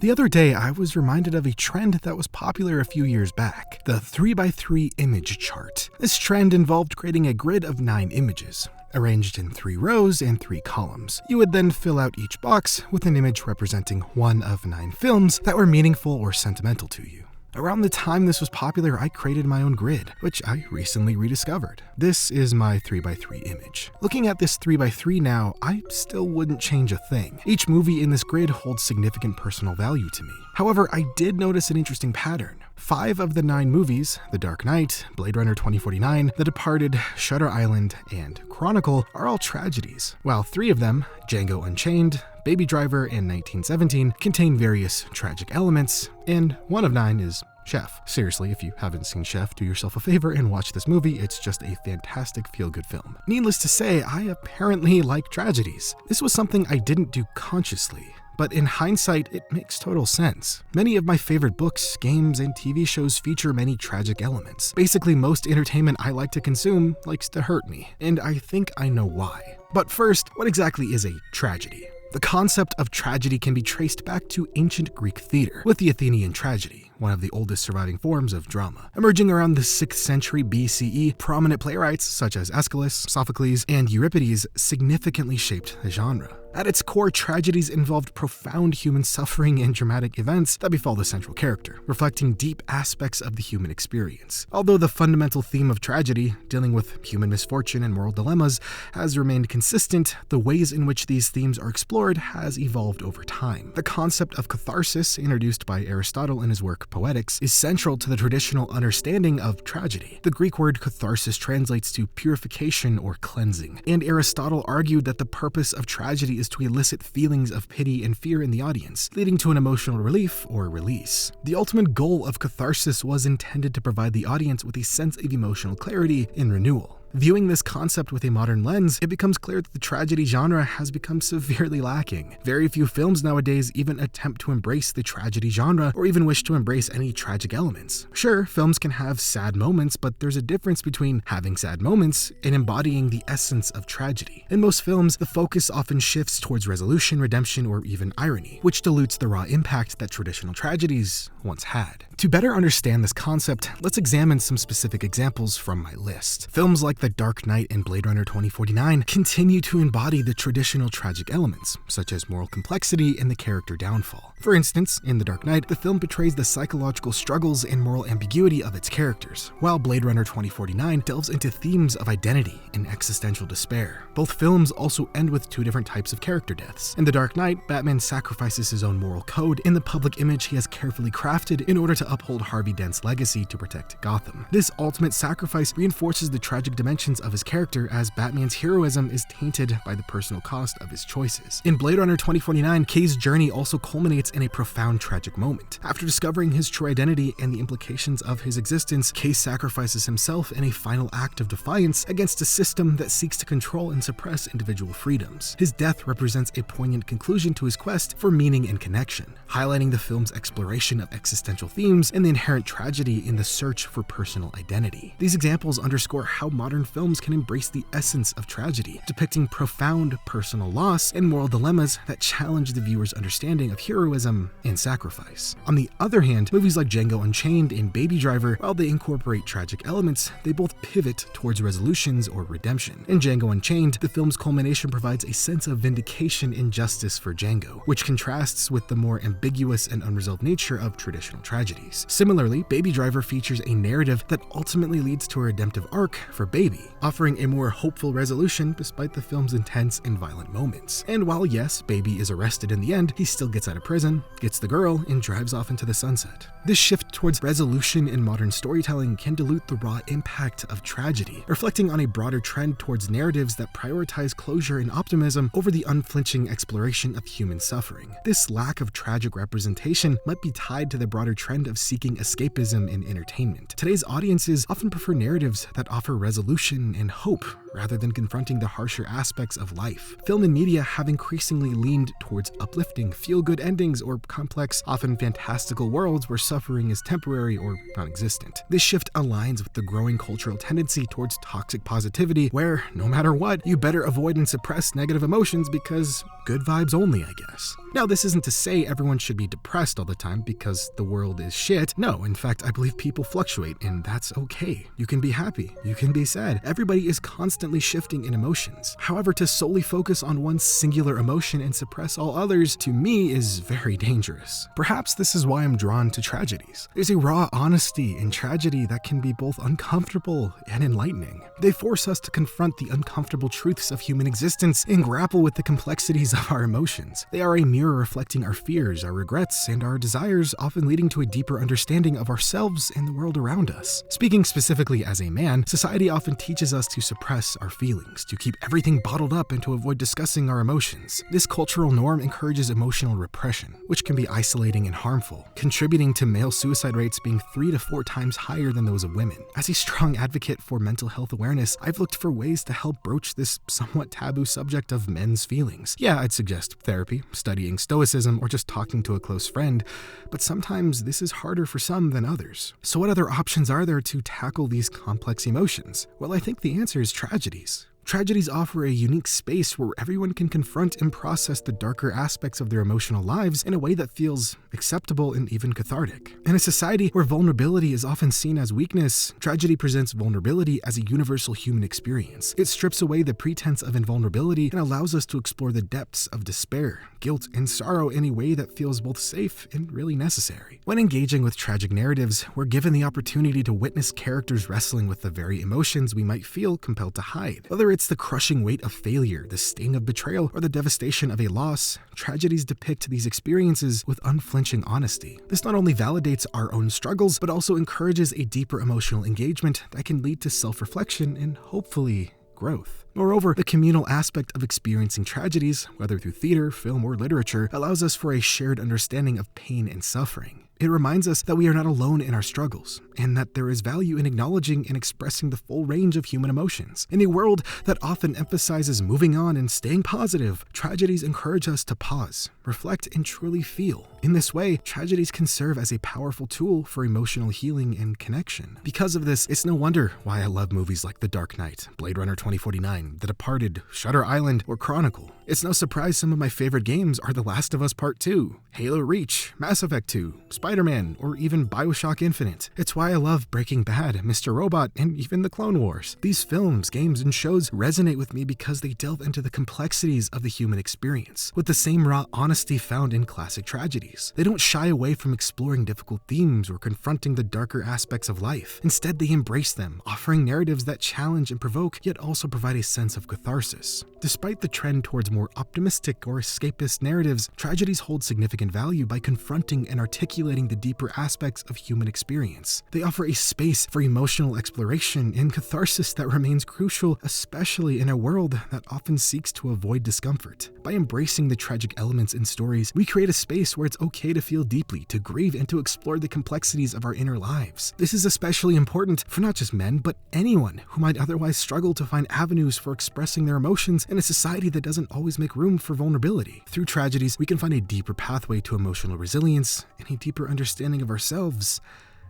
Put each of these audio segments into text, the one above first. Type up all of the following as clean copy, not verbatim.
The other day, I was reminded of a trend that was popular a few years back, the 3x3 image chart. This trend involved creating a grid of 9 images, arranged in 3 rows and 3 columns. You would then fill out each box with an image representing one of 9 films that were meaningful or sentimental to you. Around the time this was popular, I created my own grid, which I recently rediscovered. This is my 3x3 image. Looking at this 3x3 now, I still wouldn't change a thing. Each movie in this grid holds significant personal value to me. However, I did notice an interesting pattern. 5 of the 9 movies, The Dark Knight, Blade Runner 2049, The Departed, Shutter Island, and Chronicle, are all tragedies, while 3 of them, Django Unchained, Baby Driver, and 1917, contain various tragic elements, and one of 9 is Chef. Seriously, if you haven't seen Chef, do yourself a favor and watch this movie. It's just a fantastic feel-good film. Needless to say, I apparently like tragedies. This was something I didn't do consciously, but in hindsight, it makes total sense. Many of my favorite books, games, and TV shows feature many tragic elements. Basically, most entertainment I like to consume likes to hurt me, and I think I know why. But first, what exactly is a tragedy? The concept of tragedy can be traced back to ancient Greek theater, with the Athenian tragedy, one of the oldest surviving forms of drama. Emerging around the 6th century BCE, prominent playwrights such as Aeschylus, Sophocles, and Euripides significantly shaped the genre. At its core, tragedies involved profound human suffering and dramatic events that befall the central character, reflecting deep aspects of the human experience. Although the fundamental theme of tragedy, dealing with human misfortune and moral dilemmas, has remained consistent, the ways in which these themes are explored has evolved over time. The concept of catharsis, introduced by Aristotle in his work Poetics, is central to the traditional understanding of tragedy. The Greek word catharsis translates to purification or cleansing, and Aristotle argued that the purpose of tragedy is to elicit feelings of pity and fear in the audience, leading to an emotional relief or release. The ultimate goal of catharsis was intended to provide the audience with a sense of emotional clarity and renewal. Viewing this concept with a modern lens, it becomes clear that the tragedy genre has become severely lacking. Very few films nowadays even attempt to embrace the tragedy genre or even wish to embrace any tragic elements. Sure, films can have sad moments, but there's a difference between having sad moments and embodying the essence of tragedy. In most films, the focus often shifts towards resolution, redemption, or even irony, which dilutes the raw impact that traditional tragedies once had. To better understand this concept, let's examine some specific examples from my list. Films like The Dark Knight and Blade Runner 2049 continue to embody the traditional tragic elements, such as moral complexity and the character downfall. For instance, in The Dark Knight, the film portrays the psychological struggles and moral ambiguity of its characters, while Blade Runner 2049 delves into themes of identity and existential despair. Both films also end with 2 different types of character deaths. In The Dark Knight, Batman sacrifices his own moral code and the public image he has carefully crafted in order to uphold Harvey Dent's legacy to protect Gotham. This ultimate sacrifice reinforces the tragic dimensions of his character, as Batman's heroism is tainted by the personal cost of his choices. In Blade Runner 2049, Kay's journey also culminates in a profound tragic moment. After discovering his true identity and the implications of his existence, Kay sacrifices himself in a final act of defiance against a system that seeks to control and suppress individual freedoms. His death represents a poignant conclusion to his quest for meaning and connection, highlighting the film's exploration of existential themes and the inherent tragedy in the search for personal identity. These examples underscore how modern films can embrace the essence of tragedy, depicting profound personal loss and moral dilemmas that challenge the viewer's understanding of heroism and sacrifice. On the other hand, movies like Django Unchained and Baby Driver, while they incorporate tragic elements, they both pivot towards resolutions or redemption. In Django Unchained, the film's culmination provides a sense of vindication and justice for Django, which contrasts with the more ambiguous and unresolved nature of traditional tragedies. Similarly, Baby Driver features a narrative that ultimately leads to a redemptive arc for Baby, offering a more hopeful resolution despite the film's intense and violent moments. And while yes, Baby is arrested in the end, he still gets out of prison, gets the girl, and drives off into the sunset. This shift towards resolution in modern storytelling can dilute the raw impact of tragedy, reflecting on a broader trend towards narratives that prioritize closure and optimism over the unflinching exploration of human suffering. This lack of tragic representation might be tied to the broader trend of of seeking escapism in entertainment. Today's audiences often prefer narratives that offer resolution and hope rather than confronting the harsher aspects of life. Film and media have increasingly leaned towards uplifting, feel-good endings or complex, often fantastical worlds where suffering is temporary or non-existent. This shift aligns with the growing cultural tendency towards toxic positivity, where, no matter what, you better avoid and suppress negative emotions because good vibes only, I guess. Now, this isn't to say everyone should be depressed all the time because the world is shit. No, in fact, I believe people fluctuate, and that's okay. You can be happy, you can be sad. Everybody is constantly shifting in emotions. However, to solely focus on one singular emotion and suppress all others, to me, is very dangerous. Perhaps this is why I'm drawn to tragedies. There's a raw honesty in tragedy that can be both uncomfortable and enlightening. They force us to confront the uncomfortable truths of human existence and grapple with the complexities of our emotions. They are a mirror reflecting our fears, our regrets, and our desires, often leading to a deeper understanding of ourselves and the world around us. Speaking specifically as a man, society often teaches us to suppress our feelings, to keep everything bottled up, and to avoid discussing our emotions. This cultural norm encourages emotional repression, which can be isolating and harmful, contributing to male suicide rates being 3 to 4 times higher than those of women. As a strong advocate for mental health awareness, I've looked for ways to help broach this somewhat taboo subject of men's feelings. Yeah, I'd suggest therapy, studying stoicism, or just talking to a close friend, but sometimes this is harder for some than others. So what other options are there to tackle these complex emotions? Well, I think the answer is tragedies. Tragedies offer a unique space where everyone can confront and process the darker aspects of their emotional lives in a way that feels acceptable and even cathartic. In a society where vulnerability is often seen as weakness, tragedy presents vulnerability as a universal human experience. It strips away the pretense of invulnerability and allows us to explore the depths of despair, guilt, and sorrow in a way that feels both safe and really necessary. When engaging with tragic narratives, we're given the opportunity to witness characters wrestling with the very emotions we might feel compelled to hide. Whether it's the crushing weight of failure, the sting of betrayal, or the devastation of a loss, tragedies depict these experiences with unflinching honesty. This not only validates our own struggles, but also encourages a deeper emotional engagement that can lead to self-reflection and hopefully growth. Moreover, the communal aspect of experiencing tragedies, whether through theater, film, or literature, allows us for a shared understanding of pain and suffering. It reminds us that we are not alone in our struggles, and that there is value in acknowledging and expressing the full range of human emotions. In a world that often emphasizes moving on and staying positive, tragedies encourage us to pause, reflect, and truly feel. In this way, tragedies can serve as a powerful tool for emotional healing and connection. Because of this, it's no wonder why I love movies like The Dark Knight, Blade Runner 2049, The Departed, Shutter Island, or Chronicle. It's no surprise some of my favorite games are The Last of Us Part 2, Halo Reach, Mass Effect 2, Spider-Man, or even BioShock Infinite. It's why I love Breaking Bad, Mr. Robot, and even The Clone Wars. These films, games, and shows resonate with me because they delve into the complexities of the human experience, with the same raw honesty found in classic tragedies. They don't shy away from exploring difficult themes or confronting the darker aspects of life. Instead, they embrace them, offering narratives that challenge and provoke, yet also provide a sense of catharsis. Despite the trend towards more optimistic or escapist narratives, tragedies hold significant value by confronting and articulating the deeper aspects of human experience. They offer a space for emotional exploration and catharsis that remains crucial, especially in a world that often seeks to avoid discomfort. By embracing the tragic elements in stories, we create a space where it's okay to feel deeply, to grieve, and to explore the complexities of our inner lives. This is especially important for not just men, but anyone who might otherwise struggle to find avenues for expressing their emotions in a society that doesn't always make room for vulnerability. Through tragedies, we can find a deeper pathway to emotional resilience and a deeper understanding of ourselves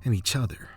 and each other.